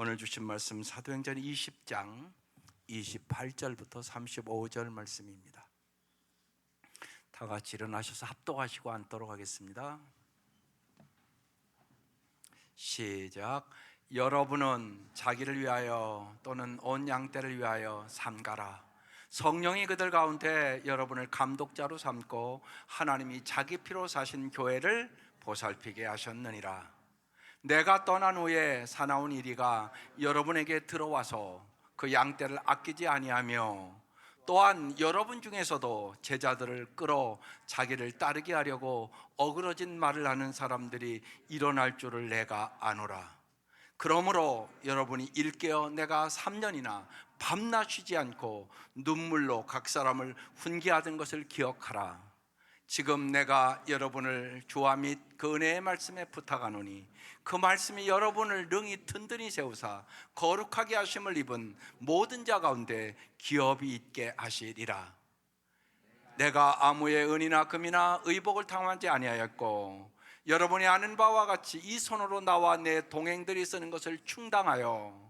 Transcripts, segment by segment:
오늘 주신 말씀 사도행전 20장 28절부터 35절 말씀입니다. 다 같이 일어나셔서 합독하시고 앉도록 하겠습니다. 시작. 여러분은 자기를 위하여 또는 온 양떼를 위하여 삼가라. 성령이 그들 가운데 여러분을 감독자로 삼고 하나님이 자기 피로 사신 교회를 보살피게 하셨느니라. 내가 떠난 후에 사나운 이리가 여러분에게 들어와서 그 양떼를 아끼지 아니하며 또한 여러분 중에서도 제자들을 끌어 자기를 따르게 하려고 어그러진 말을 하는 사람들이 일어날 줄을 내가 아노라. 그러므로 여러분이 일깨어 내가 3년이나 밤낮 쉬지 않고 눈물로 각 사람을 훈계하던 것을 기억하라. 지금 내가 여러분을 주와 및 그 은혜의 말씀에 부탁하노니 그 말씀이 여러분을 능히 든든히 세우사 거룩하게 하심을 입은 모든 자 가운데 기업이 있게 하시리라. 내가 아무의 은이나 금이나 의복을 탐하지 아니하였고 여러분이 아는 바와 같이 이 손으로 나와 내 동행들이 쓰는 것을 충당하여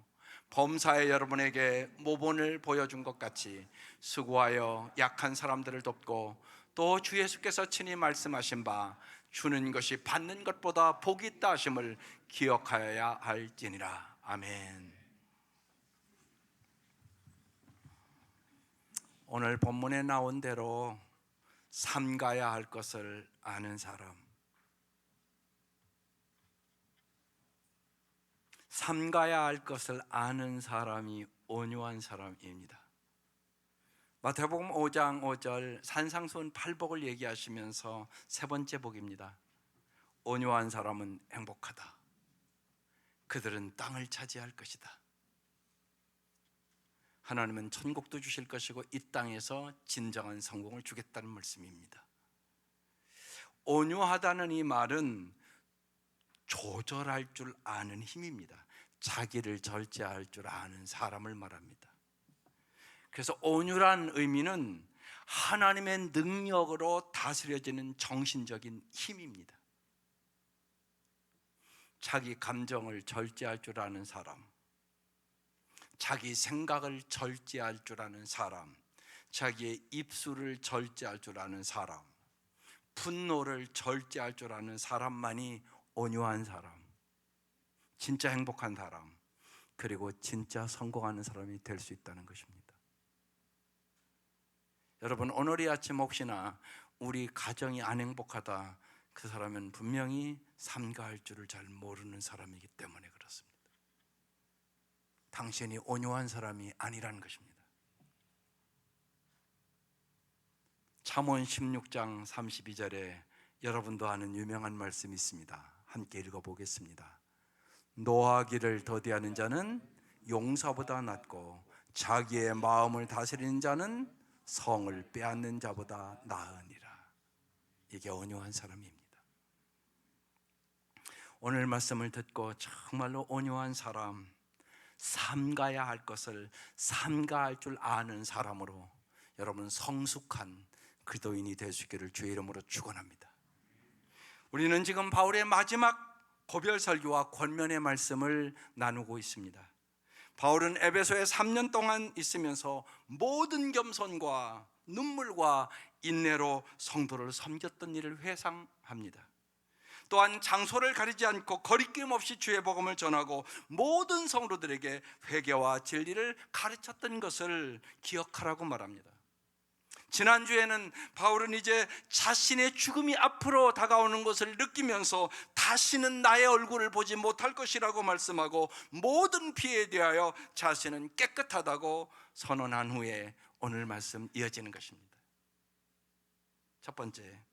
범사에 여러분에게 모본을 보여준 것 같이 수고하여 약한 사람들을 돕고 또 주 예수께서 친히 말씀하신 바 주는 것이 받는 것보다 복이 있다 하심을 기억하여야 할지니라. 아멘. 오늘 본문에 나온 대로 삼가야 할 것을 아는 사람, 삼가야 할 것을 아는 사람이 온유한 사람입니다. 마태복음 5장 5절 산상수훈 8복을 얘기하시면서 세 번째 복입니다. 온유한 사람은 행복하다. 그들은 땅을 차지할 것이다. 하나님은 천국도 주실 것이고 이 땅에서 진정한 성공을 주겠다는 말씀입니다. 온유하다는 이 말은 조절할 줄 아는 힘입니다. 자기를 절제할 줄 아는 사람을 말합니다. 그래서 온유란 의미는 하나님의 능력으로 다스려지는 정신적인 힘입니다. 자기 감정을 절제할 줄 아는 사람, 자기 생각을 절제할 줄 아는 사람, 자기의 입술을 절제할 줄 아는 사람, 분노를 절제할 줄 아는 사람만이 온유한 사람, 진짜 행복한 사람, 그리고 진짜 성공하는 사람이 될 수 있다는 것입니다. 여러분, 오늘 이 아침 혹시나 우리 가정이 안 행복하다, 그 사람은 분명히 삼가할 줄을 잘 모르는 사람이기 때문에 그렇습니다. 당신이 온유한 사람이 아니라는 것입니다. 잠언 16장 32절에 여러분도 아는 유명한 말씀이 있습니다. 함께 읽어보겠습니다. 노하기를 더디하는 자는 용사보다 낫고 자기의 마음을 다스리는 자는 성을 빼앗는 자보다 나으니라. 이게 온유한 사람입니다. 오늘 말씀을 듣고 정말로 온유한 사람, 삼가야 할 것을 삼가할 줄 아는 사람으로 여러분 성숙한 그리스도인이 될 수 있기를 주의 이름으로 축원합니다. 우리는 지금 바울의 마지막 고별 설교와 권면의 말씀을 나누고 있습니다. 바울은 에베소에 3년 동안 있으면서 모든 겸손과 눈물과 인내로 성도를 섬겼던 일을 회상합니다. 또한 장소를 가리지 않고 거리낌 없이 주의 복음을 전하고 모든 성도들에게 회개와 진리를 가르쳤던 것을 기억하라고 말합니다. 지난주에는 바울은 이제 자신의 죽음이 앞으로 다가오는 것을 느끼면서 다시는 나의 얼굴을 보지 못할 것이라고 말씀하고 모든 피해에 대하여 자신은 깨끗하다고 선언한 후에 오늘 말씀 이어지는 것입니다. 첫 번째,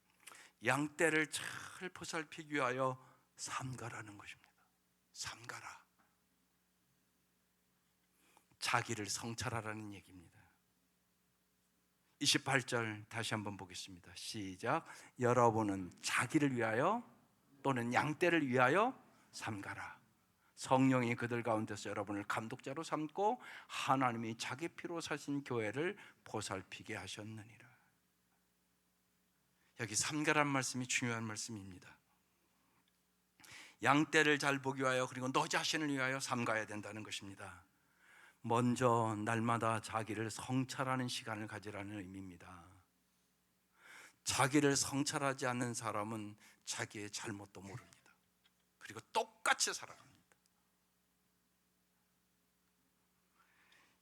양떼를 잘 보살피기 위하여 삼가라는 것입니다. 삼가라. 자기를 성찰하라는 얘기입니다. 28절 다시 한번 보겠습니다. 시작. 여러분은 자기를 위하여 또는 양떼를 위하여 삼가라. 성령이 그들 가운데서 여러분을 감독자로 삼고 하나님이 자기 피로 사신 교회를 보살피게 하셨느니라. 여기 삼가란 말씀이 중요한 말씀입니다. 양떼를 잘 보기 위하여, 그리고 너 자신을 위하여 삼가야 된다는 것입니다. 먼저 날마다 자기를 성찰하는 시간을 가지라는 의미입니다. 자기를 성찰하지 않는 사람은 자기의 잘못도 모릅니다. 그리고 똑같이 살아갑니다.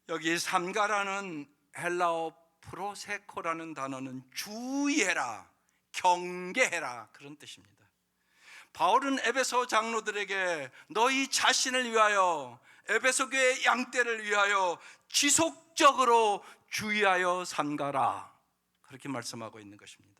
여기 삼가라는 헬라어 프로세코라는 단어는 주의해라, 경계해라, 그런 뜻입니다. 바울은 에베소 장로들에게 너희 자신을 위하여, 에베소 교회 양떼를 위하여 지속적으로 주의하여 삼가라, 그렇게 말씀하고 있는 것입니다.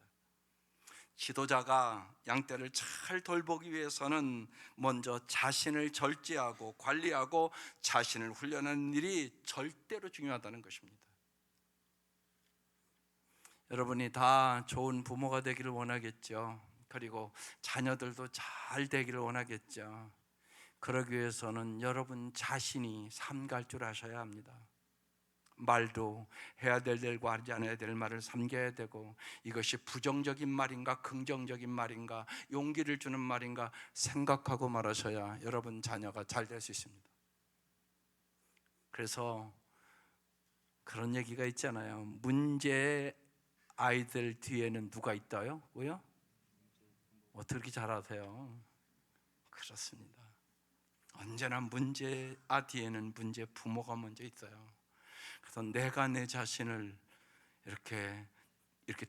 지도자가 양떼를 잘 돌보기 위해서는 먼저 자신을 절제하고 관리하고 자신을 훈련하는 일이 절대로 중요하다는 것입니다. 여러분이 다 좋은 부모가 되기를 원하겠죠. 그리고 자녀들도 잘 되기를 원하겠죠. 그러기 위해서는 여러분 자신이 삼갈 줄 아셔야 합니다. 말도 해야 될 일과 하지 않아야 될 말을 삼겨야 되고, 이것이 부정적인 말인가 긍정적인 말인가 용기를 주는 말인가 생각하고 말하셔야 여러분 자녀가 잘 될 수 있습니다. 그래서 그런 얘기가 있잖아요. 문제 아이들 뒤에는 누가 있다요? 왜요? 어떻게 그렇게 잘 아세요? 그렇습니다. 언제나 문제 뒤에는 문제 부모가 먼저 있어요. 그래서 내가 내 자신을 이렇게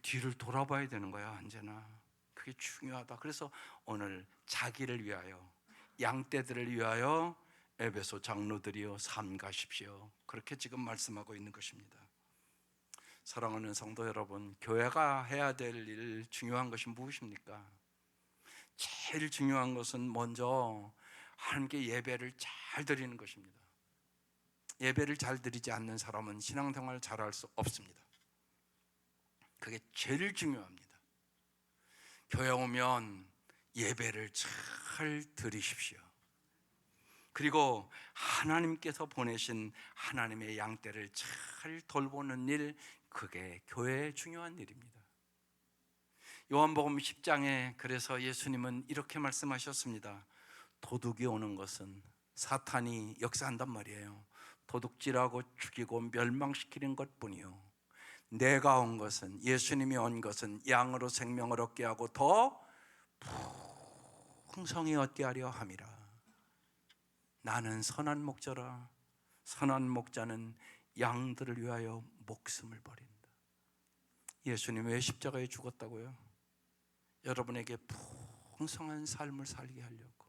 뒤를 돌아봐야 되는 거야. 언제나 그게 중요하다. 그래서 오늘 자기를 위하여, 양떼들을 위하여 에베소 장로들이여 삼가십시오, 그렇게 지금 말씀하고 있는 것입니다. 사랑하는 성도 여러분, 교회가 해야 될 일, 중요한 것이 무엇입니까? 제일 중요한 것은 먼저 하나님께 예배를 잘 드리는 것입니다. 예배를 잘 드리지 않는 사람은 신앙생활을 잘할 수 없습니다. 그게 제일 중요합니다. 교회 오면 예배를 잘 드리십시오. 그리고 하나님께서 보내신 하나님의 양떼를 잘 돌보는 일, 그게 교회의 중요한 일입니다. 요한복음 10장에 그래서 예수님은 이렇게 말씀하셨습니다. 도둑이 오는 것은, 사탄이 역사한단 말이에요. 도둑질하고 죽이고 멸망시키는 것뿐이요, 내가 온 것은, 예수님이 온 것은 양으로 생명을 얻게 하고 더 풍성히 얻게 하려 함이라. 나는 선한 목자라. 선한 목자는 양들을 위하여 목숨을 버린다. 예수님 왜 십자가에 죽었다고요? 여러분에게 풍성한 삶을 살게 하려고.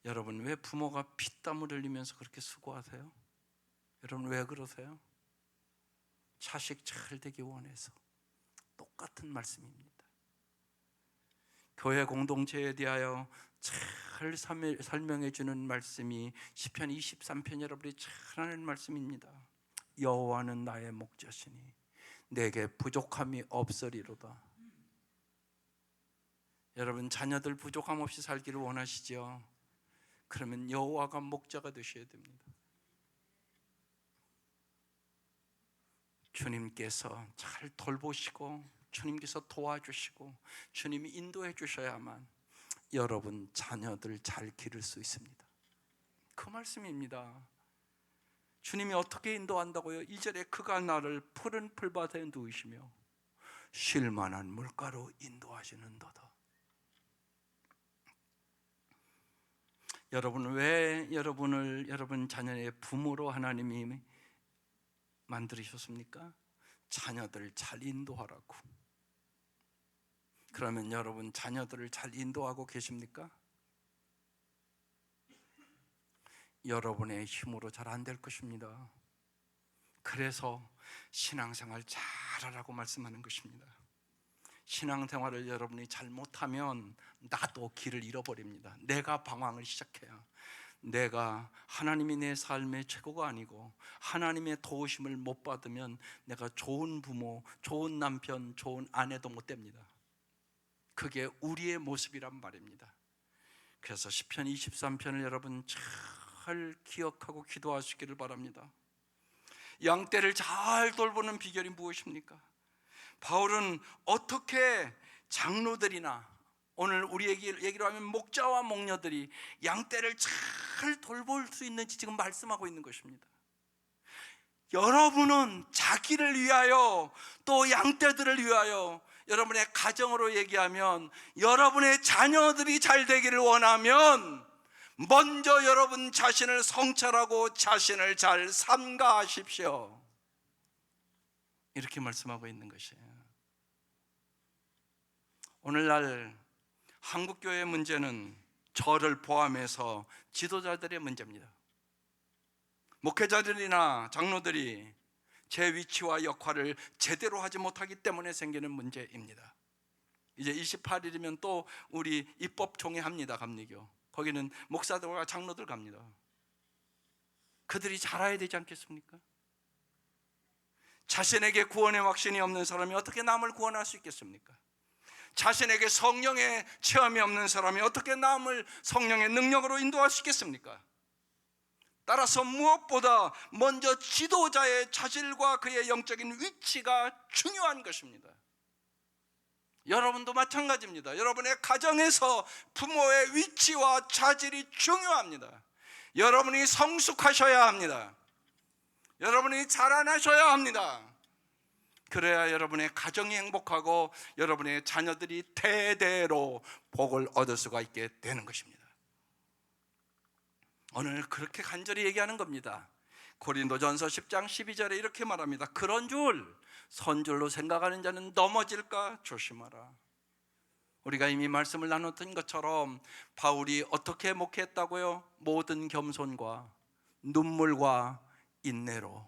여러분 왜 부모가 피땀을 흘리면서 그렇게 수고하세요? 여러분 왜 그러세요? 자식 잘 되기 원해서. 똑같은 말씀입니다. 교회 공동체에 대하여 잘 설명해 주는 말씀이 시편 23편 여러분이 잘 아는 말씀입니다. 여호와는 나의 목자시니 내게 부족함이 없으리로다. 여러분 자녀들 부족함 없이 살기를 원하시죠? 그러면 여호와가 목자가 되셔야 됩니다. 주님께서 잘 돌보시고 주님께서 도와주시고 주님이 인도해 주셔야만 여러분 자녀들 잘 기를 수 있습니다. 그 말씀입니다. 주님이 어떻게 인도한다고요? 2절에 그가 나를 푸른 풀밭에 누이시며 쉴 만한 물가로 인도하시는도다. 여러분 왜 여러분 자녀의 부모로 하나님이 만들으셨습니까? 자녀들 잘 인도하라고. 그러면 여러분 자녀들을 잘 인도하고 계십니까? 여러분의 힘으로 잘 안 될 것입니다. 그래서 신앙생활 잘하라고 말씀하는 것입니다. 신앙생활을 여러분이 잘못하면 나도 길을 잃어버립니다. 내가 방황을 시작해야, 내가 하나님이 내 삶의 최고가 아니고 하나님의 도우심을 못 받으면 내가 좋은 부모, 좋은 남편, 좋은 아내도 못 됩니다. 그게 우리의 모습이란 말입니다. 그래서 시편 23편을 여러분 잘 기억하고 기도하시기를 바랍니다. 양떼를 잘 돌보는 비결이 무엇입니까? 바울은 어떻게 장로들이나 오늘 우리 얘기로 하면 목자와 목녀들이 양떼를 잘 돌볼 수 있는지 지금 말씀하고 있는 것입니다. 여러분은 자기를 위하여 또 양떼들을 위하여, 여러분의 가정으로 얘기하면 여러분의 자녀들이 잘 되기를 원하면 먼저 여러분 자신을 성찰하고 자신을 잘 삼가하십시오. 이렇게 말씀하고 있는 것이에요. 오늘날 한국교회의 문제는 저를 포함해서 지도자들의 문제입니다. 목회자들이나 장로들이 제 위치와 역할을 제대로 하지 못하기 때문에 생기는 문제입니다. 이제 28일이면 또 우리 입법총회 합니다. 감리교. 거기는 목사들과 장로들 갑니다. 그들이 잘해야 되지 않겠습니까? 자신에게 구원의 확신이 없는 사람이 어떻게 남을 구원할 수 있겠습니까? 자신에게 성령의 체험이 없는 사람이 어떻게 남을 성령의 능력으로 인도할 수 있겠습니까? 따라서 무엇보다 먼저 지도자의 자질과 그의 영적인 위치가 중요한 것입니다. 여러분도 마찬가지입니다. 여러분의 가정에서 부모의 위치와 자질이 중요합니다. 여러분이 성숙하셔야 합니다. 여러분이 자라나셔야 합니다. 그래야 여러분의 가정이 행복하고 여러분의 자녀들이 대대로 복을 얻을 수가 있게 되는 것입니다. 오늘 그렇게 간절히 얘기하는 겁니다. 고린도전서 10장 12절에 이렇게 말합니다. 그런 줄 선줄로 생각하는 자는 넘어질까 조심하라. 우리가 이미 말씀을 나눴던 것처럼 바울이 어떻게 목회했다고요? 모든 겸손과 눈물과 인내로.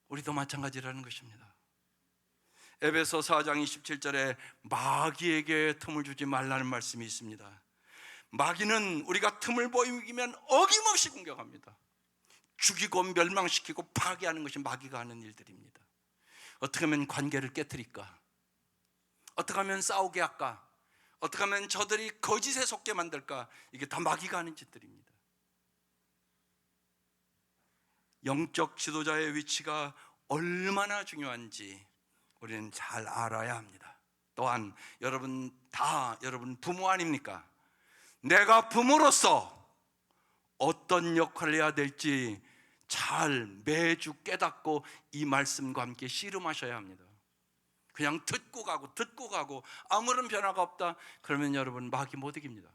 우리도 마찬가지라는 것입니다. 에베소 4장 27절에 마귀에게 틈을 주지 말라는 말씀이 있습니다. 마귀는 우리가 틈을 보이면 어김없이 공격합니다. 죽이고 멸망시키고 파괴하는 것이 마귀가 하는 일들입니다. 어떻게 하면 관계를 깨뜨릴까? 어떻게 하면 싸우게 할까? 어떻게 하면 저들이 거짓에 속게 만들까? 이게 다 마귀가 하는 짓들입니다. 영적 지도자의 위치가 얼마나 중요한지 우리는 잘 알아야 합니다. 또한 여러분 부모 아닙니까? 내가 부모로서 어떤 역할을 해야 될지 잘 매주 깨닫고 이 말씀과 함께 씨름하셔야 합니다. 그냥 듣고 가고 아무런 변화가 없다 그러면 여러분 마귀 못 이깁니다.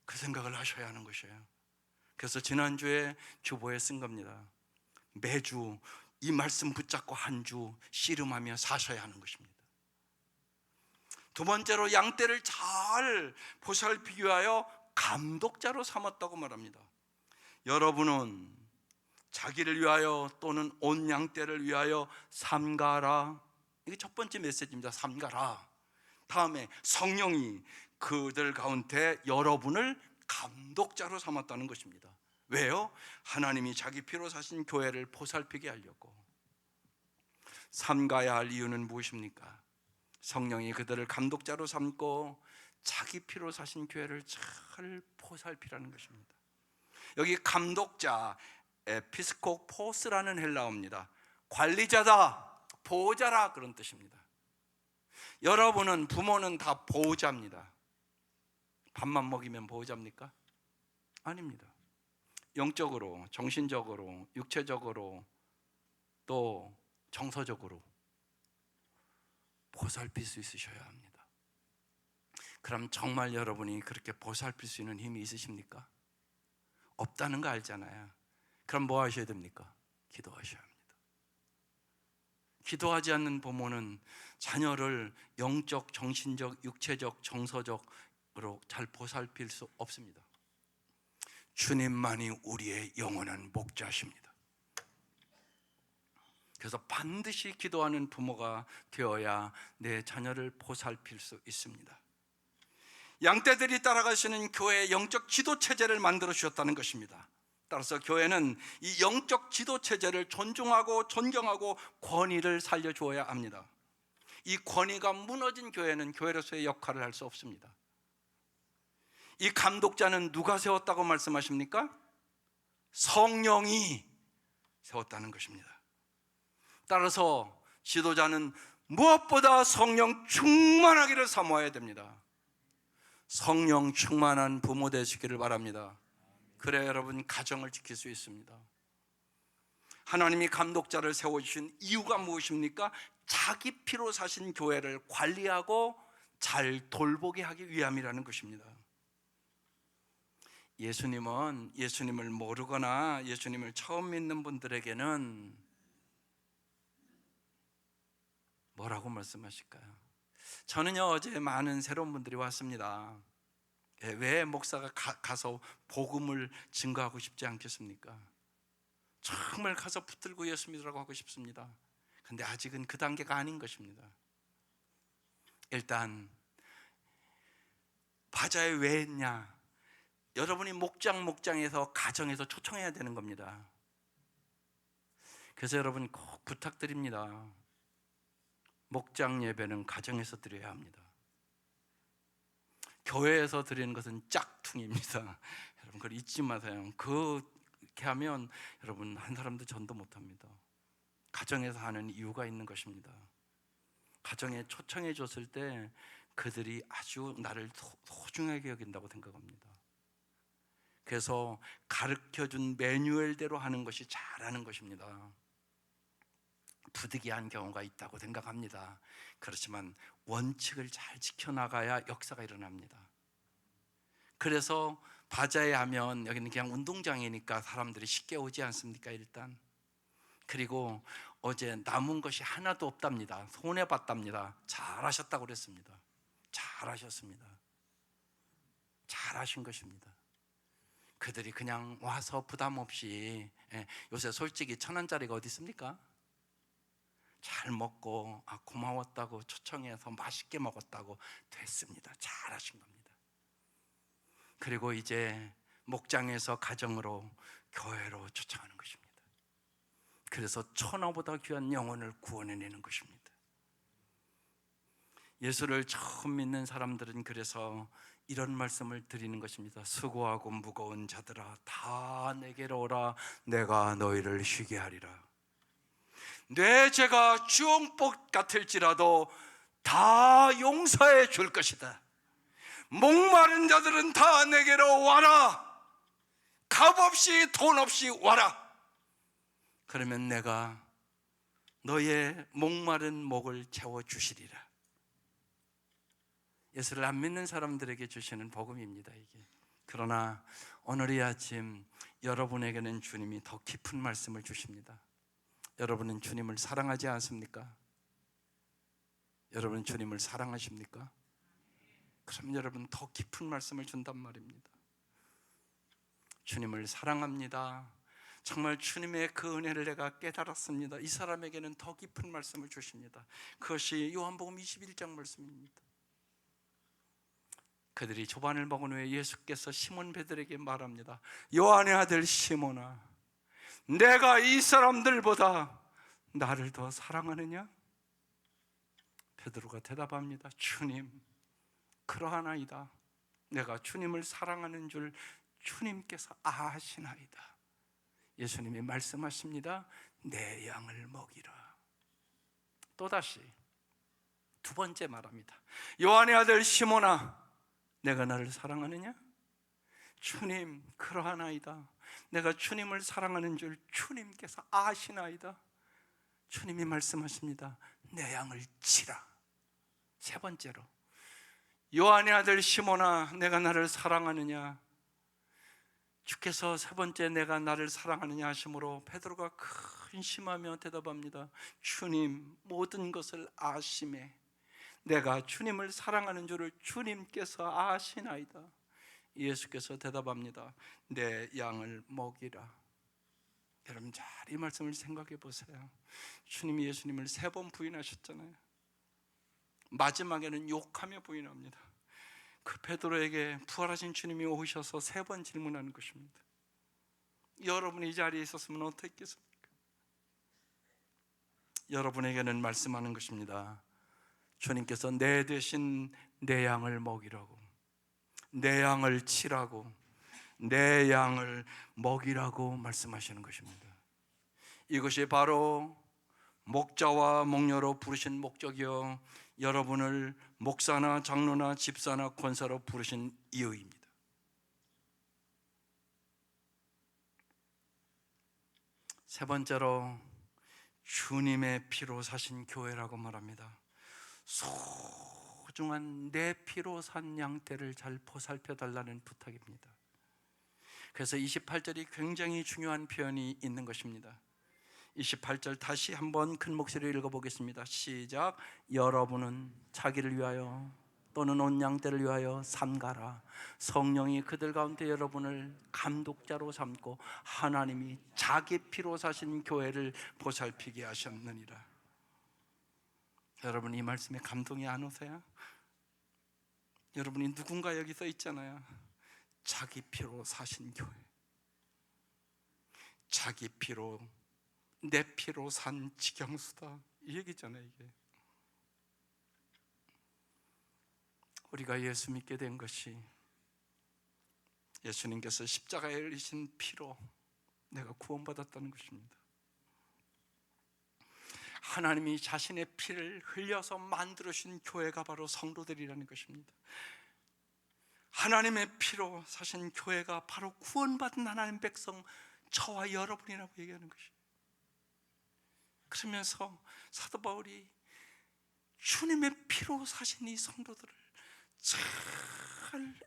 그 생각을 하셔야 하는 것이에요. 그래서 지난주에 주보에 쓴 겁니다. 매주 이 말씀 붙잡고 한 주 씨름하며 사셔야 하는 것입니다. 두 번째로 양떼를 잘 보살피기 위하여 감독자로 삼았다고 말합니다. 여러분은 자기를 위하여 또는 온 양떼를 위하여 삼가라. 이게 첫 번째 메시지입니다. 삼가라. 다음에 성령이 그들 가운데 여러분을 감독자로 삼았다는 것입니다. 왜요? 하나님이 자기 피로 사신 교회를 보살피게 하려고. 삼가야 할 이유는 무엇입니까? 성령이 그들을 감독자로 삼고 자기 피로 사신 교회를 잘 보살피라는 것입니다. 여기 감독자, 에피스코포스라는 헬라어입니다. 관리자다, 보호자라 그런 뜻입니다. 여러분은 부모는 다 보호자입니다. 밥만 먹이면 보호자입니까? 아닙니다. 영적으로, 정신적으로, 육체적으로 또 정서적으로 보살필 수 있으셔야 합니다. 그럼 정말 여러분이 그렇게 보살필 수 있는 힘이 있으십니까? 없다는 거 알잖아요. 그럼 뭐 하셔야 됩니까? 기도하셔야 합니다. 기도하지 않는 부모는 자녀를 영적, 정신적, 육체적, 정서적으로 잘 보살필 수 없습니다. 주님만이 우리의 영원한 목자십니다. 그래서 반드시 기도하는 부모가 되어야 내 자녀를 보살필 수 있습니다. 양떼들이 따라가시는 교회의 영적 지도 체제를 만들어 주셨다는 것입니다. 따라서 교회는 이 영적 지도 체제를 존중하고 존경하고 권위를 살려주어야 합니다. 이 권위가 무너진 교회는 교회로서의 역할을 할 수 없습니다. 이 감독자는 누가 세웠다고 말씀하십니까? 성령이 세웠다는 것입니다. 따라서 지도자는 무엇보다 성령 충만하기를 사모해야 됩니다. 성령 충만한 부모 되시기를 바랍니다. 그래야 여러분 가정을 지킬 수 있습니다. 하나님이 감독자를 세워주신 이유가 무엇입니까? 자기 피로 사신 교회를 관리하고 잘 돌보게 하기 위함이라는 것입니다. 예수님을 모르거나 예수님을 처음 믿는 분들에게는 뭐라고 말씀하실까요? 저는요, 어제 많은 새로운 분들이 왔습니다. 왜 목사가 가서 복음을 증거하고 싶지 않겠습니까? 정말 가서 붙들고 예수 믿으라고 하고 싶습니다. 근데 아직은 그 단계가 아닌 것입니다. 일단 바자회 왜 했냐? 여러분이 목장에서 가정에서 초청해야 되는 겁니다. 그래서 여러분 꼭 부탁드립니다. 목장 예배는 가정에서 드려야 합니다. 교회에서 드리는 것은 짝퉁입니다. 여러분 그걸 잊지 마세요. 그렇게 하면 여러분 한 사람도 전도 못합니다. 가정에서 하는 이유가 있는 것입니다. 가정에 초청해 줬을 때 그들이 아주 나를 소중하게 여긴다고 생각합니다. 그래서 가르쳐준 매뉴얼대로 하는 것이 잘하는 것입니다. 부득이한 경우가 있다고 생각합니다. 그렇지만 원칙을 잘 지켜나가야 역사가 일어납니다. 그래서 바자회 하면 여기는 그냥 운동장이니까 사람들이 쉽게 오지 않습니까? 일단 그리고 어제 남은 것이 하나도 없답니다. 손해봤답니다. 잘하셨다고 그랬습니다. 잘하셨습니다. 잘하신 것입니다. 그들이 그냥 와서 부담 없이, 요새 솔직히 1,000원짜리가 어디 있습니까? 잘 먹고 고마웠다고 초청해서 맛있게 먹었다고 됐습니다. 잘하신 겁니다. 그리고 이제 목장에서 가정으로 교회로 초청하는 것입니다. 그래서 천하보다 귀한 영혼을 구원해내는 것입니다. 예수를 처음 믿는 사람들은 그래서 이런 말씀을 드리는 것입니다. 수고하고 무거운 자들아 다 내게로 오라. 내가 너희를 쉬게 하리라. 내 죄가 주홍빛 같을지라도 다 용서해 줄 것이다. 목마른 자들은 다 내게로 와라. 값 없이 돈 없이 와라. 그러면 내가 너의 목마른 목을 채워주시리라. 예수를 안 믿는 사람들에게 주시는 복음입니다, 이게. 그러나 오늘 이 아침 여러분에게는 주님이 더 깊은 말씀을 주십니다. 여러분은 주님을 사랑하지 않습니까? 여러분 주님을 사랑하십니까? 그럼 여러분 더 깊은 말씀을 준단 말입니다. 주님을 사랑합니다. 정말 주님의 그 은혜를 내가 깨달았습니다. 이 사람에게는 더 깊은 말씀을 주십니다. 그것이 요한복음 21장 말씀입니다. 그들이 조반을 먹은 후에 예수께서 시몬 베드로에게 말합니다. 요한의 아들 시몬아, 내가 이 사람들보다 나를 더 사랑하느냐? 베드로가 대답합니다. 주님, 그러하나이다. 내가 주님을 사랑하는 줄 주님께서 아시나이다. 예수님이 말씀하십니다. 내 양을 먹이라. 또다시 두 번째 말합니다. 요한의 아들 시몬아, 내가 나를 사랑하느냐? 주님, 그러하나이다. 내가 주님을 사랑하는 줄 주님께서 아시나이다. 주님이 말씀하십니다. 내 양을 치라. 세 번째로, 요한의 아들 시몬아, 내가 나를 사랑하느냐? 주께서 세 번째 내가 나를 사랑하느냐 하심으로 베드로가 근심하며 대답합니다. 주님, 모든 것을 아심에 내가 주님을 사랑하는 줄을 주님께서 아시나이다. 예수께서 대답합니다. 내 양을 먹이라. 여러분 잘 이 말씀을 생각해 보세요. 주님이 예수님을 3번 부인하셨잖아요. 마지막에는 욕하며 부인합니다. 그 베드로에게 부활하신 주님이 오셔서 3번 질문하는 것입니다. 여러분이 이 자리에 있었으면 어떻겠습니까? 여러분에게는 말씀하는 것입니다. 주님께서 내 대신 내 양을 먹이라고, 내 양을 치라고, 내 양을 먹이라고 말씀하시는 것입니다. 이것이 바로 목자와 목녀로 부르신 목적이요 여러분을 목사나 장로나 집사나 권사로 부르신 이유입니다. 세 번째로 주님의 피로 사신 교회라고 말합니다. 소중한 내 피로 산 양떼를 잘 보살펴 달라는 부탁입니다. 그래서 28절이 굉장히 중요한 표현이 있는 것입니다. 28절 다시 한번 큰 목소리로 읽어보겠습니다. 시작. 여러분은 자기를 위하여 또는 온 양떼를 위하여 삼가라. 성령이 그들 가운데 여러분을 감독자로 삼고 하나님이 자기 피로 사신 교회를 보살피게 하셨느니라. 여러분 이 말씀에 감동이 안 오세요? 여러분이 누군가 여기 써 있잖아요. 자기 피로 사신 교회, 자기 피로 내 피로 산 지경수다 이 얘기잖아요. 이게 우리가 예수 믿게 된 것이 예수님께서 십자가에 흘리신 피로 내가 구원받았다는 것입니다. 하나님이 자신의 피를 흘려서 만들어주신 교회가 바로 성도들이라는 것입니다. 하나님의 피로 사신 교회가 바로 구원받은 하나님 백성 저와 여러분이라고 얘기하는 것이에요. 그러면서 사도 바울이 주님의 피로 사신 이 성도들을 잘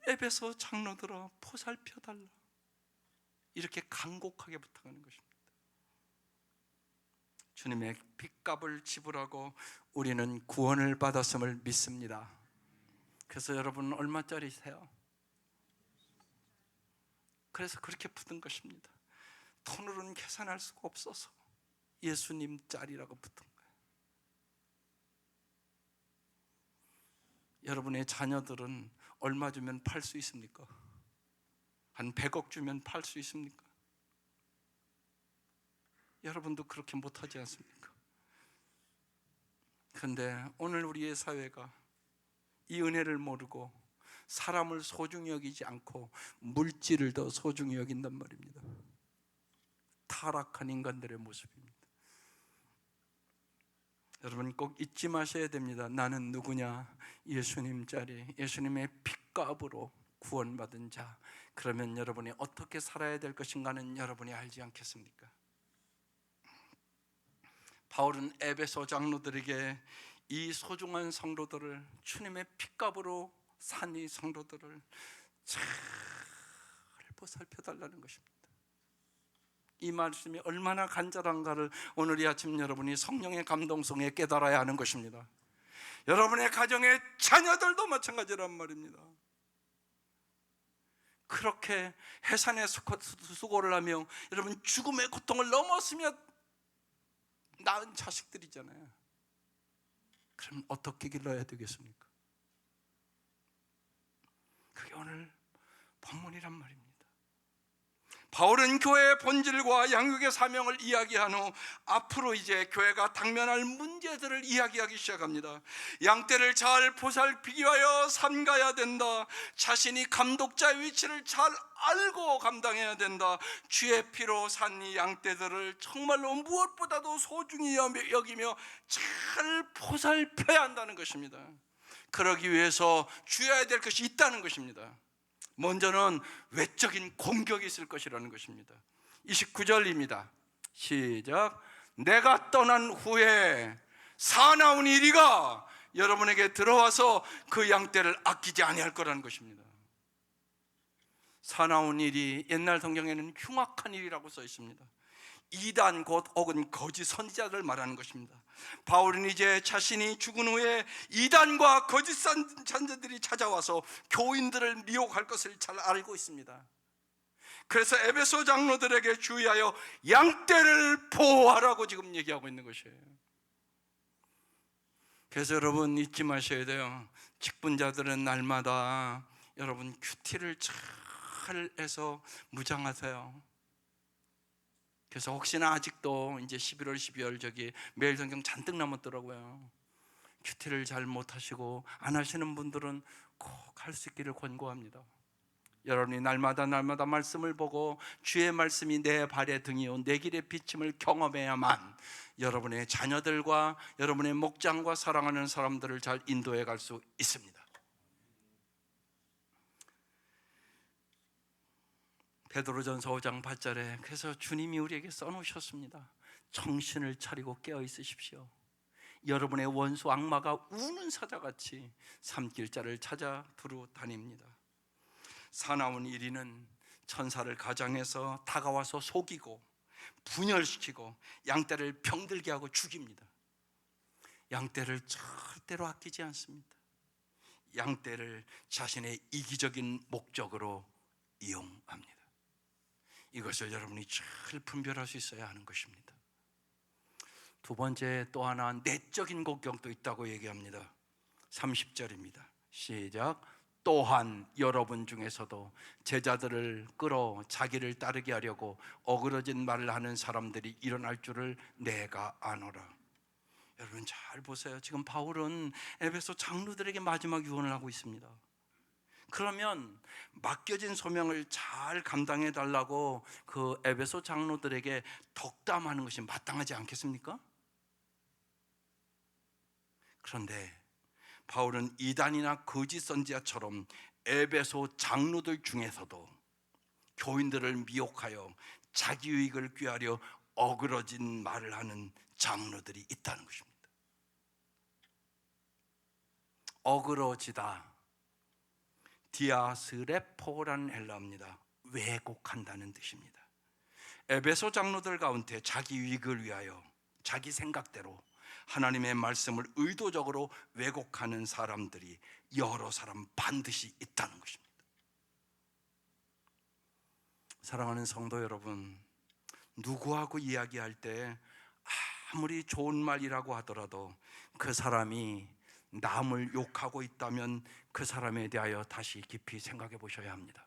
에베소 장로들아 보살펴달라 이렇게 간곡하게 부탁하는 것입니다. 주님의 핏값을 지불하고 우리는 구원을 받았음을 믿습니다. 그래서 여러분 얼마짜리세요? 그래서 그렇게 붙은 것입니다. 돈으로는 계산할 수가 없어서 예수님 짤이라고 붙은 거예요. 여러분의 자녀들은 얼마 주면 팔 수 있습니까? 한 100억 주면 팔 수 있습니까? 여러분도 그렇게 못하지 않습니까? 그런데 오늘 우리의 사회가 이 은혜를 모르고 사람을 소중히 여기지 않고 물질을 더 소중히 여긴단 말입니다. 타락한 인간들의 모습입니다. 여러분 꼭 잊지 마셔야 됩니다. 나는 누구냐? 예수님 자리, 예수님의 핏값으로 구원받은 자. 그러면 여러분이 어떻게 살아야 될 것인가는 여러분이 알지 않겠습니까? 바울은 에베소 장로들에게 이 소중한 성도들을 주님의 핏값으로 산 이 성도들을 잘 보살펴달라는 것입니다. 이 말씀이 얼마나 간절한가를 오늘 이 아침 여러분이 성령의 감동성에 깨달아야 하는 것입니다. 여러분의 가정의 자녀들도 마찬가지란 말입니다. 그렇게 해산의 수고를 하며 여러분 죽음의 고통을 넘었으며 낳은 자식들이잖아요. 그럼 어떻게 길러야 되겠습니까? 그게 오늘 본문이란 말입니다. 바울은 교회의 본질과 양육의 사명을 이야기한 후 앞으로 이제 교회가 당면할 문제들을 이야기하기 시작합니다. 양떼를 잘 보살피기 위하여 삼가야 된다. 자신이 감독자의 위치를 잘 알고 감당해야 된다. 주의 피로 산 이 양떼들을 정말로 무엇보다도 소중히 여기며 잘 보살펴야 한다는 것입니다. 그러기 위해서 주의해야 될 것이 있다는 것입니다. 먼저는 외적인 공격이 있을 것이라는 것입니다. 29절입니다. 시작. 내가 떠난 후에 사나운 이리가 여러분에게 들어와서 그 양떼를 아끼지 아니할 거라는 것입니다. 사나운 일이 옛날 성경에는 흉악한 일이라고 써 있습니다. 이단 곧 혹은 거짓 선지자를 말하는 것입니다. 바울은 이제 자신이 죽은 후에 이단과 거짓 선지자들이 찾아와서 교인들을 미혹할 것을 잘 알고 있습니다. 그래서 에베소 장로들에게 주의하여 양떼를 보호하라고 지금 얘기하고 있는 것이에요. 그래서 여러분 잊지 마셔야 돼요. 직분자들은 날마다 여러분 큐티를 잘 해서 무장하세요. 그래서 혹시나 아직도 이제 11월, 12월 저기 매일 성경 잔뜩 남았더라고요. 큐티를 잘 못하시고 안 하시는 분들은 꼭 할 수 있기를 권고합니다. 여러분이 날마다 말씀을 보고 주의 말씀이 내 발의 등이요 내 길의 비침을 경험해야만 여러분의 자녀들과 여러분의 목장과 사랑하는 사람들을 잘 인도해 갈 수 있습니다. 베드로전서 5장 8절에 그래서 주님이 우리에게 써놓으셨습니다. 정신을 차리고 깨어 있으십시오. 여러분의 원수 악마가 우는 사자같이 삼킬자를 찾아 두루 다닙니다. 사나운 1위는 천사를 가장해서 다가와서 속이고 분열시키고 양떼를 병들게 하고 죽입니다. 양떼를 절대로 아끼지 않습니다. 양떼를 자신의 이기적인 목적으로 이용합니다. 이것을 여러분이 잘 분별할 수 있어야 하는 것입니다. 두 번째, 또 하나 내적인 공격도 있다고 얘기합니다. 30절입니다. 시작. 또한 여러분 중에서도 제자들을 끌어 자기를 따르게 하려고 어그러진 말을 하는 사람들이 일어날 줄을 내가 아노라. 여러분 잘 보세요. 지금 바울은 에베소 장로들에게 마지막 유언을 하고 있습니다. 그러면 맡겨진 소명을 잘 감당해 달라고 그 에베소 장로들에게 덕담하는 것이 마땅하지 않겠습니까? 그런데 바울은 이단이나 거짓 선지자처럼 에베소 장로들 중에서도 교인들을 미혹하여 자기 유익을 꾀하려 어그러진 말을 하는 장로들이 있다는 것입니다. 어그러지다, 디아스레포라는 헬라어입니다. 왜곡한다는 뜻입니다. 에베소 장로들 가운데 자기 유익을 위하여 자기 생각대로 하나님의 말씀을 의도적으로 왜곡하는 사람들이 여러 사람 반드시 있다는 것입니다. 사랑하는 성도 여러분, 누구하고 이야기할 때 아무리 좋은 말이라고 하더라도 그 사람이 남을 욕하고 있다면 그 사람에 대하여 다시 깊이 생각해 보셔야 합니다.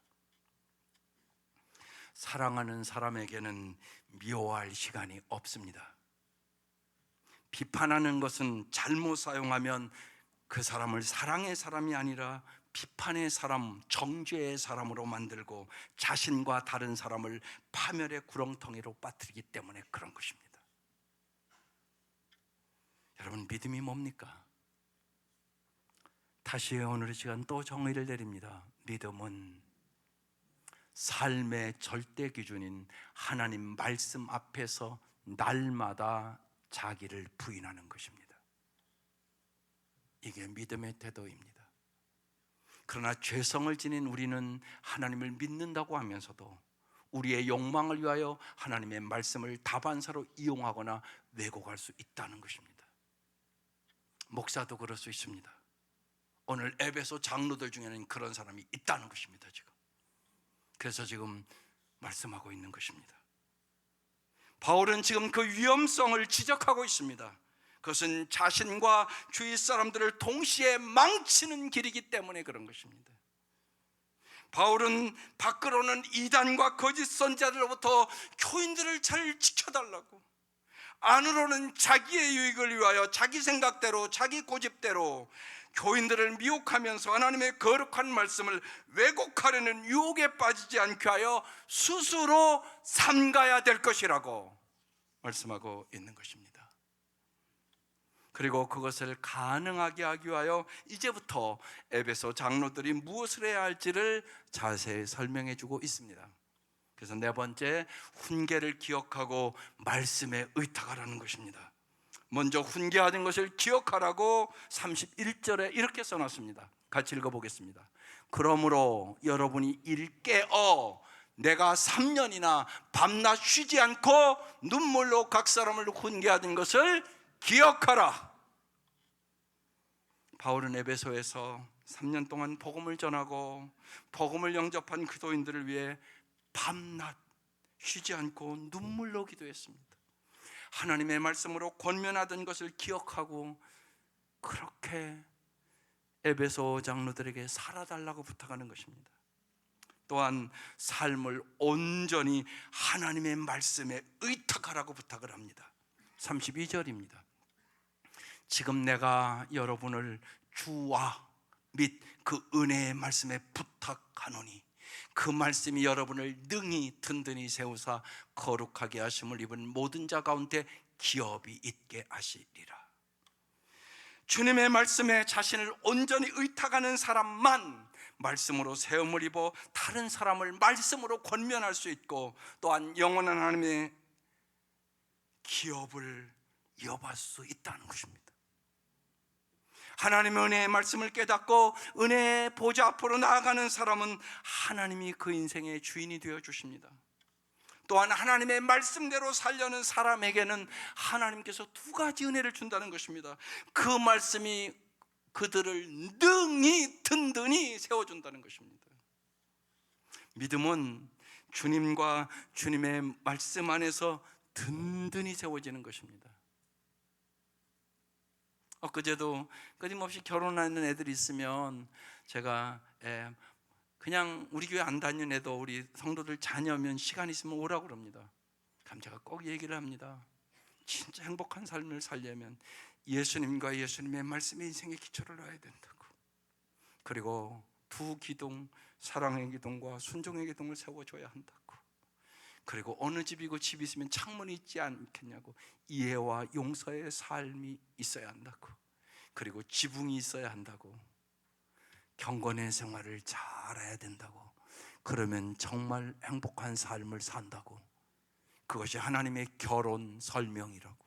사랑하는 사람에게는 미워할 시간이 없습니다. 비판하는 것은 잘못 사용하면 그 사람을 사랑의 사람이 아니라 비판의 사람, 정죄의 사람으로 만들고 자신과 다른 사람을 파멸의 구렁텅이로 빠뜨리기 때문에 그런 것입니다. 여러분, 믿음이 뭡니까? 다시 오늘 시간 또 정의를 내립니다. 믿음은 삶의 절대 기준인 하나님 말씀 앞에서 날마다 자기를 부인하는 것입니다. 이게 믿음의 태도입니다. 그러나 죄성을 지닌 우리는 하나님을 믿는다고 하면서도 우리의 욕망을 위하여 하나님의 말씀을 다반사로 이용하거나 왜곡할 수 있다는 것입니다. 목사도 그럴 수 있습니다. 오늘 에베소 장로들 중에는 그런 사람이 있다는 것입니다. 지금 그래서 지금 말씀하고 있는 것입니다. 바울은 지금 그 위험성을 지적하고 있습니다. 그것은 자신과 주위 사람들을 동시에 망치는 길이기 때문에 그런 것입니다. 바울은 밖으로는 이단과 거짓 선지자들로부터 교인들을 잘 지켜달라고, 안으로는 자기의 유익을 위하여 자기 생각대로 자기 고집대로 교인들을 미혹하면서 하나님의 거룩한 말씀을 왜곡하려는 유혹에 빠지지 않게 하여 스스로 삼가야 될 것이라고 말씀하고 있는 것입니다. 그리고 그것을 가능하게 하기 위하여 이제부터 에베소 장로들이 무엇을 해야 할지를 자세히 설명해 주고 있습니다. 그래서 네 번째, 훈계를 기억하고 말씀에 의탁하라는 것입니다. 먼저 훈계하는 것을 기억하라고 31절에 이렇게 써놨습니다. 같이 읽어보겠습니다. 그러므로 여러분이 일깨어 내가 3년이나 밤낮 쉬지 않고 눈물로 각 사람을 훈계하던 것을 기억하라. 바울은 에베소에서 3년 동안 복음을 전하고 복음을 영접한 그도인들을 위해 밤낮 쉬지 않고 눈물로 기도했습니다. 하나님의 말씀으로 권면하던 것을 기억하고 그렇게 에베소 장로들에게 살아달라고 부탁하는 것입니다. 또한 삶을 온전히 하나님의 말씀에 의탁하라고 부탁을 합니다. 32절입니다. 지금 내가 여러분을 주와 및 그 은혜의 말씀에 부탁하노니 그 말씀이 여러분을 능히 든든히 세우사 거룩하게 하심을 입은 모든 자 가운데 기업이 있게 하시리라. 주님의 말씀에 자신을 온전히 의탁하는 사람만 말씀으로 세움을 입어 다른 사람을 말씀으로 권면할 수 있고, 또한 영원한 하나님의 기업을 이어받을 수 있다는 것입니다. 하나님의 은혜의 말씀을 깨닫고 은혜의 보좌 앞으로 나아가는 사람은 하나님이 그 인생의 주인이 되어 주십니다. 또한 하나님의 말씀대로 살려는 사람에게는 하나님께서 두 가지 은혜를 준다는 것입니다. 그 말씀이 그들을 능히 든든히 세워준다는 것입니다. 믿음은 주님과 주님의 말씀 안에서 든든히 세워지는 것입니다. 엊그제도 끊임없이 결혼하는 애들이 있으면 제가 그냥 우리 교회 안 다니는 애도 우리 성도들 자녀면 시간 있으면 오라고 그럽니다. 그럼 제가 꼭 얘기를 합니다. 진짜 행복한 삶을 살려면 예수님과 예수님의 말씀의 인생의 기초를 놔야 된다고. 그리고 두 기둥, 사랑의 기둥과 순종의 기둥을 세워줘야 한다고. 그리고 어느 집이고 집이 있으면 창문이 있지 않겠냐고. 이해와 용서의 삶이 있어야 한다고. 그리고 지붕이 있어야 한다고. 경건의 생활을 잘해야 된다고. 그러면 정말 행복한 삶을 산다고. 그것이 하나님의 결혼 설명이라고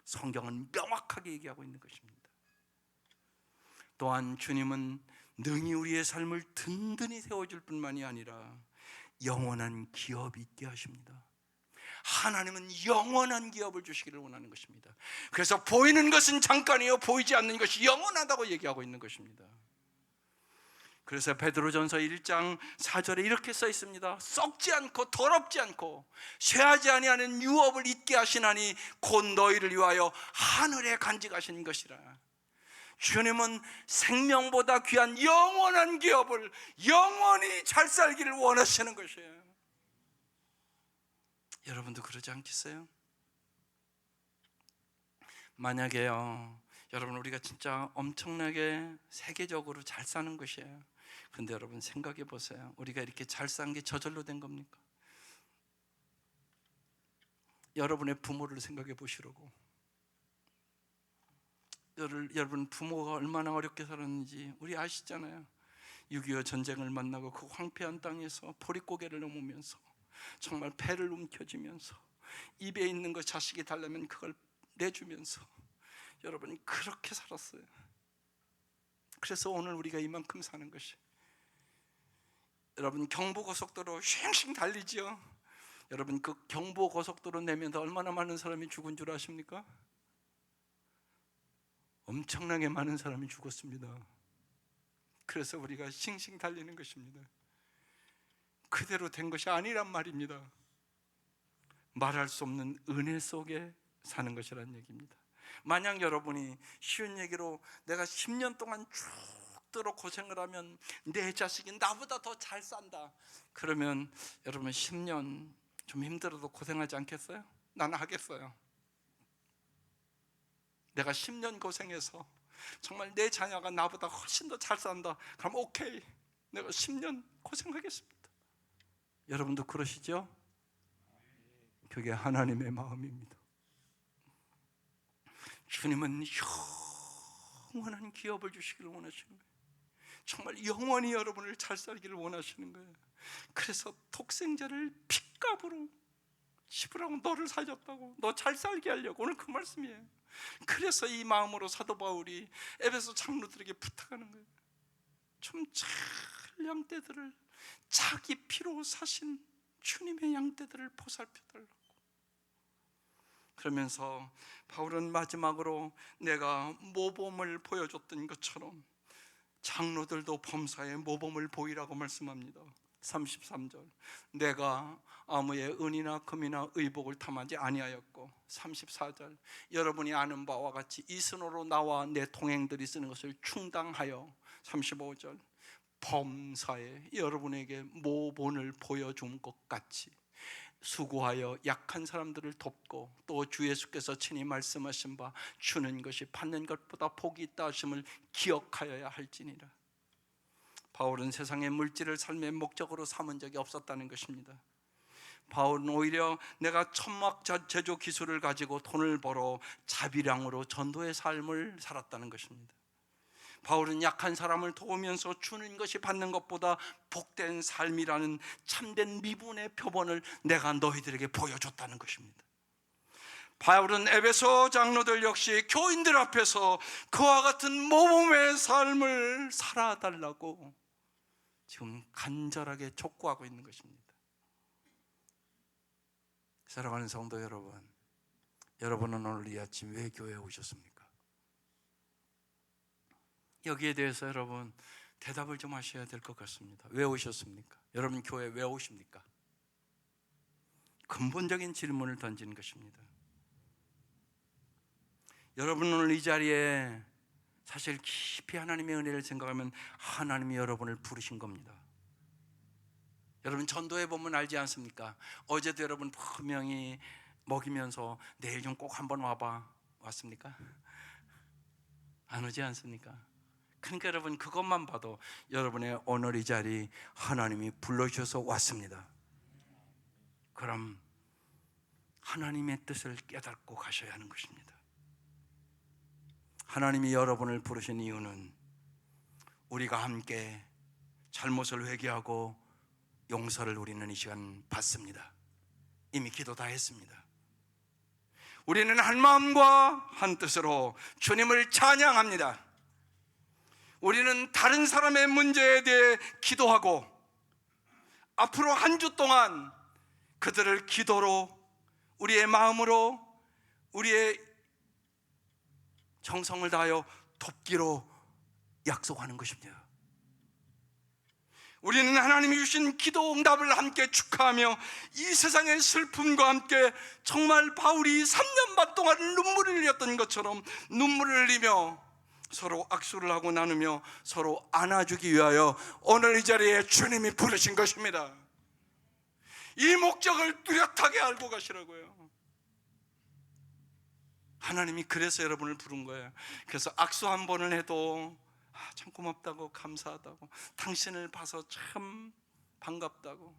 성경은 명확하게 얘기하고 있는 것입니다. 또한 주님은 능히 우리의 삶을 든든히 세워줄 뿐만이 아니라 영원한 기업이 있게 하십니다. 하나님은 영원한 기업을 주시기를 원하는 것입니다. 그래서 보이는 것은 잠깐이요 보이지 않는 것이 영원하다고 얘기하고 있는 것입니다. 그래서 베드로전서 1장 4절에 이렇게 써 있습니다. 썩지 않고 더럽지 않고 쇠하지 아니하는 유업을 잊게 하시나니 곧 너희를 위하여 하늘에 간직하신 것이라. 주님은 생명보다 귀한 영원한 기업을 영원히 잘 살기를 원하시는 것이에요. 여러분도 그러지 않겠어요? 만약에요, 여러분 우리가 진짜 엄청나게 세계적으로 잘 사는 것이에요. 근데 여러분 생각해 보세요. 우리가 이렇게 잘 산 게 저절로 된 겁니까? 여러분의 부모를 생각해 보시라고. 여러분 부모가 얼마나 어렵게 살았는지 우리 아시잖아요. 6.25 전쟁을 만나고 그 황폐한 땅에서 보릿고개를 넘으면서 정말 배를 움켜쥐면서 입에 있는 거 자식이 달라면 그걸 내주면서 여러분이 그렇게 살았어요. 그래서 오늘 우리가 이만큼 사는 것이, 여러분 경부고속도로 쉥쉥 달리지요. 여러분 그 경부고속도로 내면서 얼마나 많은 사람이 죽은 줄 아십니까? 엄청나게 많은 사람이 죽었습니다. 그래서 우리가 싱싱 달리는 것입니다. 그대로 된 것이 아니란 말입니다. 말할 수 없는 은혜 속에 사는 것이라는 얘기입니다. 만약 여러분이 쉬운 얘기로 내가 10년 동안 죽도록 고생을 하면 내 자식이 나보다 더 잘 산다, 그러면 여러분 10년 좀 힘들어도 고생하지 않겠어요? 나는 하겠어요. 내가 10년 고생해서 정말 내 자녀가 나보다 훨씬 더 잘 산다, 그럼 오케이, 내가 10년 고생하겠습니다. 여러분도 그러시죠? 그게 하나님의 마음입니다. 주님은 영원한 기업을 주시기를 원하시는 거예요. 정말 영원히 여러분을 잘 살기를 원하시는 거예요. 그래서 독생자를 핏값으로 지불하고 너를 살렸다고, 너 잘 살게 하려고, 오늘 그 말씀이에요. 그래서 이 마음으로 사도 바울이 에베소 장로들에게 부탁하는 거예요. 좀 잘 양떼들을, 자기 피로 사신 주님의 양떼들을 보살펴달라고. 그러면서 바울은 마지막으로 내가 모범을 보여줬던 것처럼 장로들도 범사에 모범을 보이라고 말씀합니다. 33절, 내가 아무의 은이나 금이나 의복을 탐하지 아니하였고, 34절, 여러분이 아는 바와 같이 이스노로 나와 내 동행들이 쓰는 것을 충당하여, 35절, 범사에 여러분에게 모본을 보여준 것 같이 수고하여 약한 사람들을 돕고, 또 주 예수께서 친히 말씀하신 바 주는 것이 받는 것보다 복이 있다 하심을 기억하여야 할지니라. 바울은 세상의 물질을 삶의 목적으로 삼은 적이 없었다는 것입니다. 바울은 오히려 내가 천막 제조 기술을 가지고 돈을 벌어 자비량으로 전도의 삶을 살았다는 것입니다. 바울은 약한 사람을 도우면서 주는 것이 받는 것보다 복된 삶이라는 참된 미분의 표본을 내가 너희들에게 보여줬다는 것입니다. 바울은 에베소 장로들 역시 교인들 앞에서 그와 같은 모범의 삶을 살아달라고 지금 간절하게 촉구하고 있는 것입니다. 사랑하는 성도 여러분, 여러분은 오늘 이 아침 왜 교회에 오셨습니까? 여기에 대해서 여러분 대답을 좀 하셔야 될 것 같습니다. 왜 오셨습니까? 여러분 교회 왜 오십니까? 근본적인 질문을 던지는 것입니다. 여러분 오늘 이 자리에 사실 깊이 하나님의 은혜를 생각하면 하나님이 여러분을 부르신 겁니다. 여러분 전도해 보면 알지 않습니까? 어제도 여러분 분명히 먹이면서 내일 좀 꼭 한번 와봐 왔습니까? 안 오지 않습니까? 그러니까 여러분 그것만 봐도 여러분의 오늘 이 자리 하나님이 불러주셔서 왔습니다. 그럼 하나님의 뜻을 깨닫고 가셔야 하는 것입니다. 하나님이 여러분을 부르신 이유는 우리가 함께 잘못을 회개하고 용서를 우리는 이 시간 받습니다. 이미 기도 다 했습니다. 우리는 한 마음과 한 뜻으로 주님을 찬양합니다. 우리는 다른 사람의 문제에 대해 기도하고 앞으로 한 주 동안 그들을 기도로, 우리의 마음으로, 우리의 정성을 다하여 돕기로 약속하는 것입니다. 우리는 하나님이 주신 기도 응답을 함께 축하하며 이 세상의 슬픔과 함께 정말 바울이 3년 반 동안 눈물을 흘렸던 것처럼 눈물을 흘리며 서로 악수를 하고 나누며 서로 안아주기 위하여 오늘 이 자리에 주님이 부르신 것입니다. 이 목적을 뚜렷하게 알고 가시라고요. 하나님이 그래서 여러분을 부른 거예요. 그래서 악수 한 번을 해도 참 고맙다고, 감사하다고, 당신을 봐서 참 반갑다고,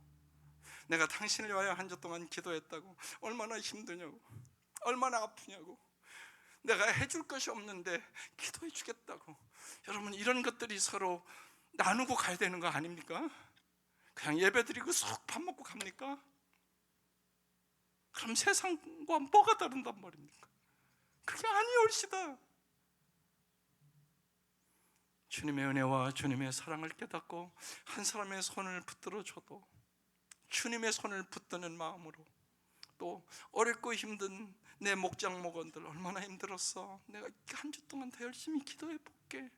내가 당신을 위하여 한 주 동안 기도했다고, 얼마나 힘드냐고, 얼마나 아프냐고, 내가 해줄 것이 없는데 기도해 주겠다고. 여러분 이런 것들이 서로 나누고 가야 되는 거 아닙니까? 그냥 예배 드리고 쏙 밥 먹고 갑니까? 그럼 세상과 뭐가 다른단 말입니까? 그게 아니올시다. 주님의 은혜와 주님의 사랑을 깨닫고 한 사람의 손을 붙들어 줘도 주님의 손을 붙드는 마음으로, 또 어렵고 힘든 내 목장 목원들 얼마나 힘들었어, 내가 한 주 동안 더 열심히 기도해 볼게,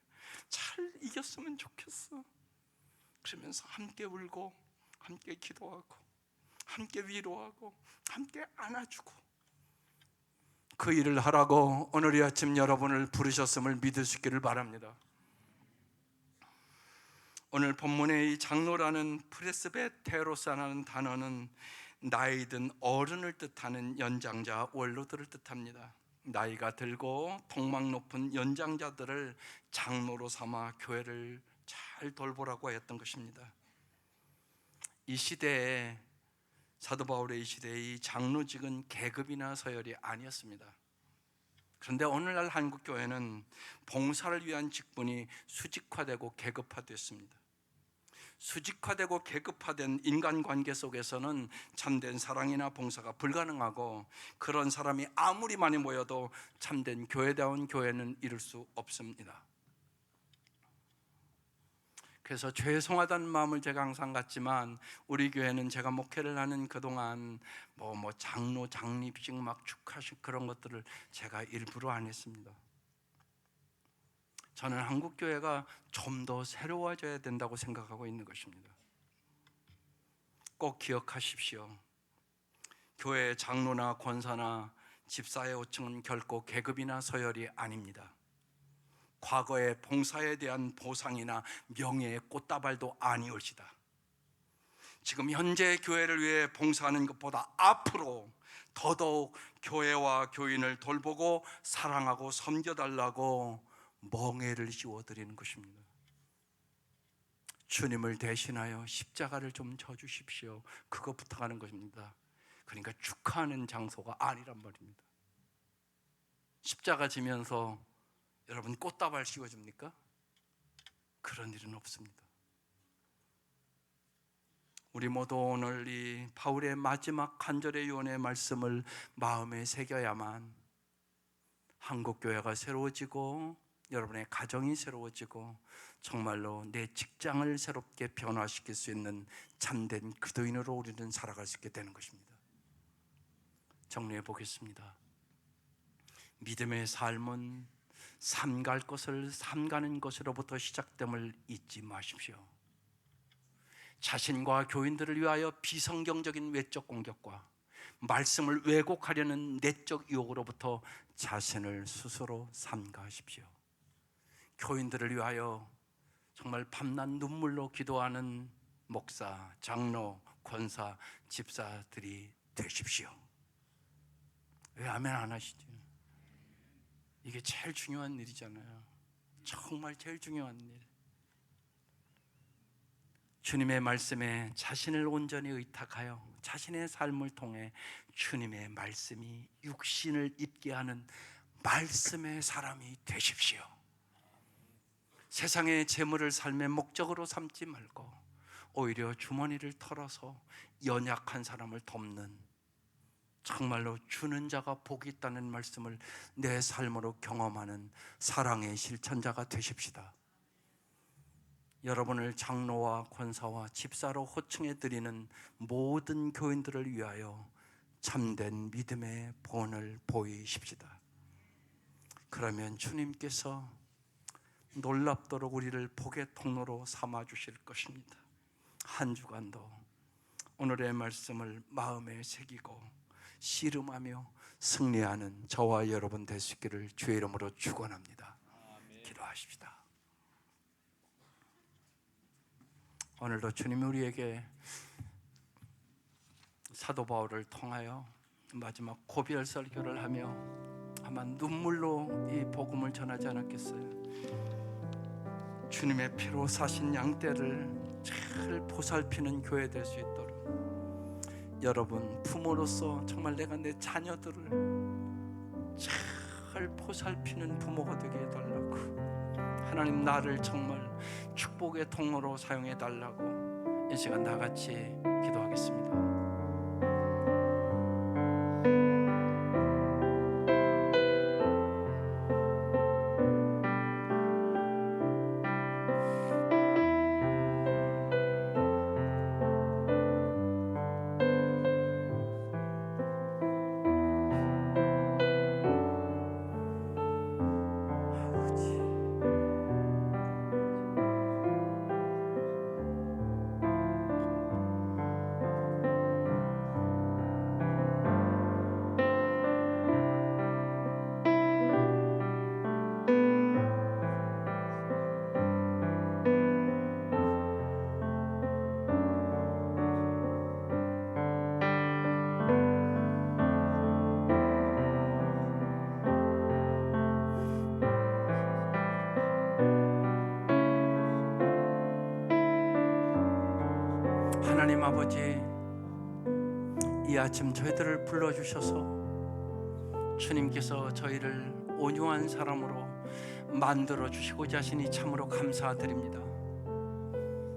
잘 이겼으면 좋겠어, 그러면서 함께 울고 함께 기도하고 함께 위로하고 함께 안아주고 그 일을 하라고 오늘 이 아침 여러분을 부르셨음을 믿을 수 있기를 바랍니다. 오늘 본문의 이 장로라는 프레스베테로스라는 단어는 나이 든 어른을 뜻하는 연장자, 원로들을 뜻합니다. 나이가 들고 통막 높은 연장자들을 장로로 삼아 교회를 잘 돌보라고 하였던 것입니다. 이 시대에, 사도 바울의 이 시대에 이 장로직은 계급이나 서열이 아니었습니다. 그런데 오늘날 한국 교회는 봉사를 위한 직분이 수직화되고 계급화됐습니다. 수직화되고 계급화된 인간관계 속에서는 참된 사랑이나 봉사가 불가능하고, 그런 사람이 아무리 많이 모여도 참된 교회다운 교회는 이룰 수 없습니다. 그래서 죄송하다는 마음을 제가 항상 갖지만, 우리 교회는 제가 목회를 하는 그동안 장로, 장립식 막 축하식 그런 것들을 제가 일부러 안 했습니다. 저는 한국 교회가 좀 더 새로워져야 된다고 생각하고 있는 것입니다. 꼭 기억하십시오. 교회의 장로나 권사나 집사의 호칭은 결코 계급이나 서열이 아닙니다. 과거의 봉사에 대한 보상이나 명예의 꽃다발도 아니올시다. 지금 현재 교회를 위해 봉사하는 것보다 앞으로 더더욱 교회와 교인을 돌보고 사랑하고 섬겨달라고 멍에를 씌워드리는 것입니다. 주님을 대신하여 십자가를 좀 져주십시오. 그거 부탁하는 것입니다. 그러니까 축하하는 장소가 아니란 말입니다. 십자가 지면서 여러분 꽃다발 씌워줍니까? 그런 일은 없습니다. 우리 모두 오늘 이 바울의 마지막 간절의 유언의 말씀을 마음에 새겨야만 한국교회가 새로워지고 여러분의 가정이 새로워지고 정말로 내 직장을 새롭게 변화시킬 수 있는 참된 그리스도인으로 우리는 살아갈 수 있게 되는 것입니다. 정리해 보겠습니다. 믿음의 삶은 삼갈 것을 삼가는 것으로부터 시작됨을 잊지 마십시오. 자신과 교인들을 위하여 비성경적인 외적 공격과 말씀을 왜곡하려는 내적 유혹으로부터 자신을 스스로 삼가하십시오. 교인들을 위하여 정말 밤낮 눈물로 기도하는 목사, 장로, 권사, 집사들이 되십시오. 왜 아멘 안 하시죠? 이게 제일 중요한 일이잖아요. 정말 제일 중요한 일. 주님의 말씀에 자신을 온전히 의탁하여 자신의 삶을 통해 주님의 말씀이 육신을 입게 하는 말씀의 사람이 되십시오. 세상의 재물을 삶의 목적으로 삼지 말고 오히려 주머니를 털어서 연약한 사람을 돕는, 정말로 주는 자가 복이 있다는 말씀을 내 삶으로 경험하는 사랑의 실천자가 되십시다. 여러분을 장로와 권사와 집사로 호칭해 드리는 모든 교인들을 위하여 참된 믿음의 본을 보이십시다. 그러면 주님께서 놀랍도록 우리를 복의 통로로 삼아 주실 것입니다. 한 주간도 오늘의 말씀을 마음에 새기고 씨름하며 승리하는 저와 여러분 될 수 있기를 주의 이름으로 축원합니다. 기도하십시다. 오늘도 주님이 우리에게 사도 바울을 통하여 마지막 고별 설교를 하며 아마 눈물로 이 복음을 전하지 않았겠어요. 주님의 피로 사신 양떼를 잘 보살피는 교회 될 수 있도록 여러분 부모로서 정말 내가 내 자녀들을 잘 보살피는 부모가 되게 해달라고, 하나님 나를 정말 축복의 통로로 사용해 달라고 이 시간 다 같이 기도하겠습니다. 하나님 아버지, 이 아침 저희들을 불러주셔서 주님께서 저희를 온유한 사람으로 만들어 주시고자 하시니 참으로 감사드립니다.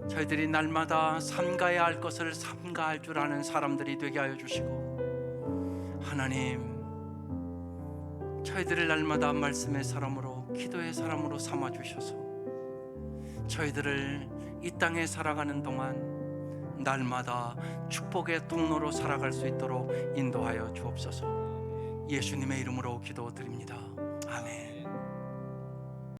저희들이 날마다 삼가야 할 것을 삼가할 줄 아는 사람들이 되게 하여 주시고, 하나님 저희들을 날마다 말씀의 사람으로 기도의 사람으로 삼아 주셔서 저희들을 이 땅에 살아가는 동안 날마다 축복의 통로로 살아갈 수 있도록 인도하여 주옵소서. 예수님의 이름으로 기도드립니다. 아멘.